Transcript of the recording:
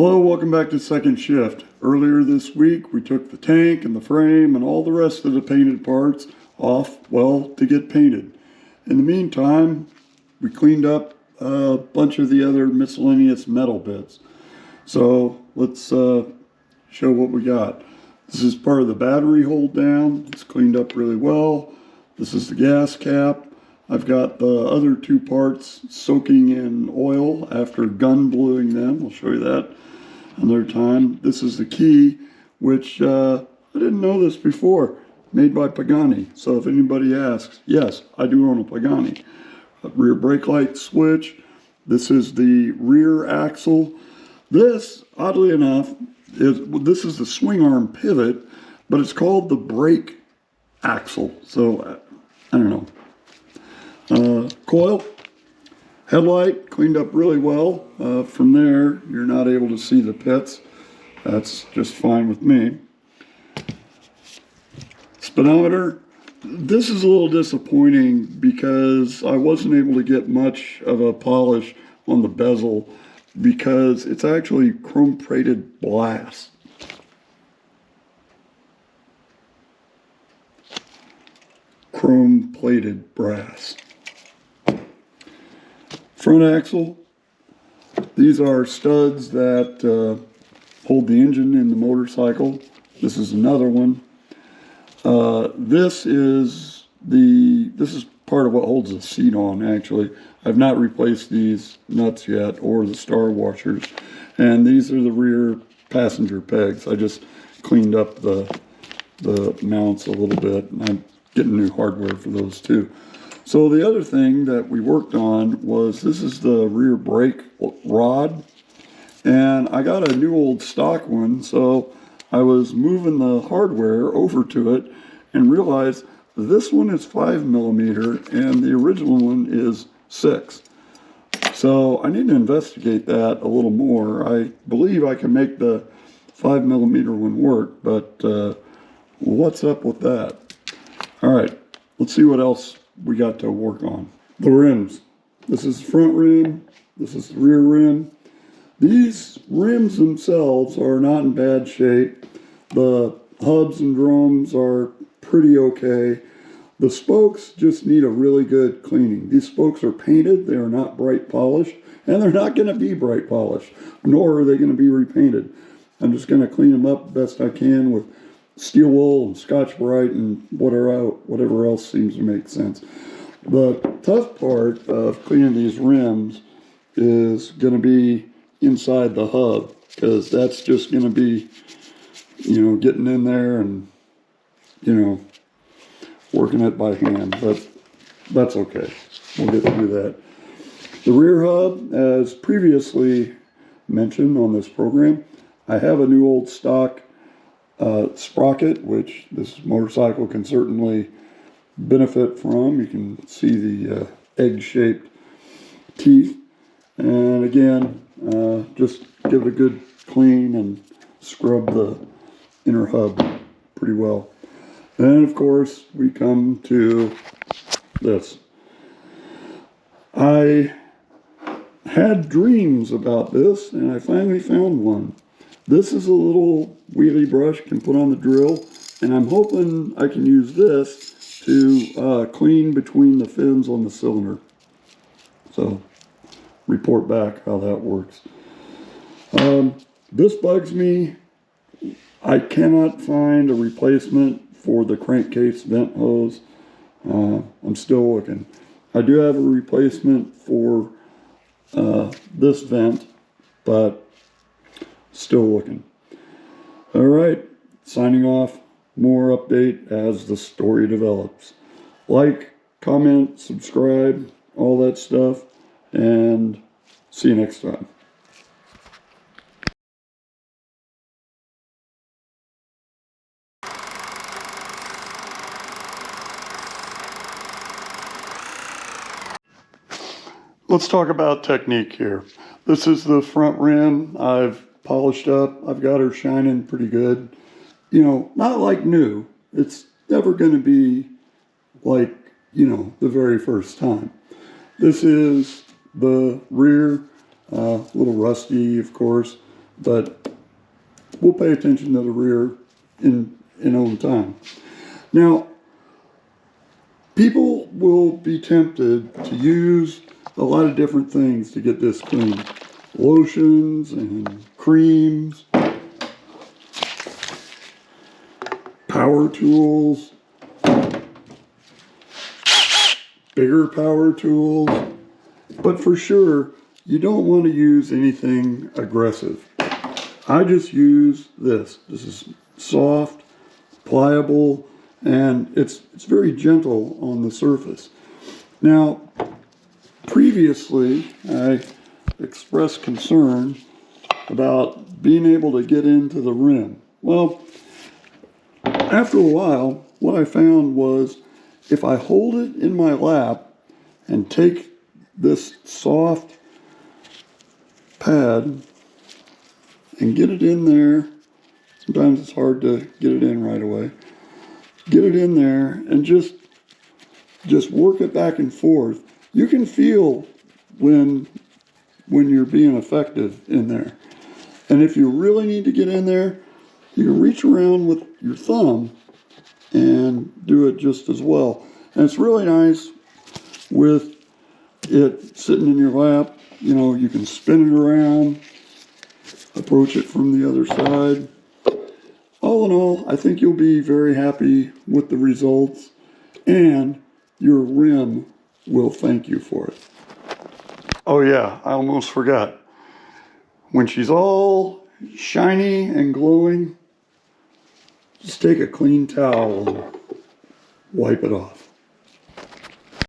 Hello, welcome back to Second Shift. Earlier this week, we took the tank and the frame and all the rest of the painted parts off, well, to get painted. In the meantime, we cleaned up a bunch of the other miscellaneous metal bits. So let's show what we got. This is part of the battery hold down. It's cleaned up really well. This is the gas cap. I've got the other two parts soaking in oil after gun bluing them. I'll show you that another time. This is the key, which I didn't know this before, made by Pagani. So if anybody asks, yes, I do own a Pagani. A rear brake light switch. This is the rear axle. This, oddly enough, this is the swing arm pivot, but it's called the brake axle. So I don't know. Coil, headlight, cleaned up really well. From there, you're not able to see the pits. That's just fine with me. Speedometer, this is a little disappointing because I wasn't able to get much of a polish on the bezel because it's actually chrome plated brass. Chrome plated brass. Front axle, these are studs that hold the engine in the motorcycle. This is another one. This is part of what holds the seat on, actually. I've not replaced these nuts yet, or the star washers. And these are the rear passenger pegs. I just cleaned up the mounts a little bit, and I'm getting new hardware for those too. So the other thing that we worked on was, this is the rear brake rod, and I got a new old stock one, so I was moving the hardware over to it and realized this one is 5mm and the original one is 6. So I need to investigate that a little more. I believe I can make the 5mm one work, but what's up with that? All right, let's see what else we got to work on. The rims. This is the front rim. This is the rear rim. These rims themselves are not in bad shape. The hubs and drums are pretty okay. The spokes just need a really good cleaning. These spokes are painted. They are not bright polished, and they're not going to be bright polished, nor are they going to be repainted. I'm just going to clean them up best I can with steel wool and Scotch-Brite and whatever else seems to make sense. The tough part of cleaning these rims is going to be inside the hub, because that's just going to be, getting in there and, working it by hand, but that's okay. We'll get through that. The rear hub, as previously mentioned on this program, I have a new old stock sprocket, which this motorcycle can certainly benefit from. You can see the egg-shaped teeth, and again, just give it a good clean and scrub the inner hub pretty well. Then, of course, we come to this. I had dreams about this, and I finally found one. This is a little wheelie brush you can put on the drill, and I'm hoping I can use this to clean between the fins on the cylinder. So, report back how that works. This bugs me. I cannot find a replacement for the crankcase vent hose. I'm still looking. I do have a replacement for this vent, but still looking. All right, signing off. More update as the story develops. Like, comment, subscribe, all that stuff, and see you next time. Let's talk about technique here. This is the front rim. I've polished up. I've got her shining pretty good. Not like new. It's never going to be like, the very first time. This is the rear, a little rusty, of course. but we'll pay attention to the rear in own time. Now, people will be tempted to use a lot of different things to get this clean. Lotions and creams, power tools, bigger power tools, but for sure, you don't want to use anything aggressive. I just use this. This is soft, pliable, and it's very gentle on the surface. Now, previously, I expressed concern about being able to get into the rim. Well, after a while, what I found was if I hold it in my lap and take this soft pad and get it in there, sometimes it's hard to get it in right away, get it in there and just work it back and forth, you can feel when you're being effective in there. And if you really need to get in there, you can reach around with your thumb and do it just as well. And it's really nice with it sitting in your lap. You know, you can spin it around, approach it from the other side. All in all, I think you'll be very happy with the results, and your rim will thank you for it. Oh yeah, I almost forgot. When she's all shiny and glowing, just take a clean towel and wipe it off.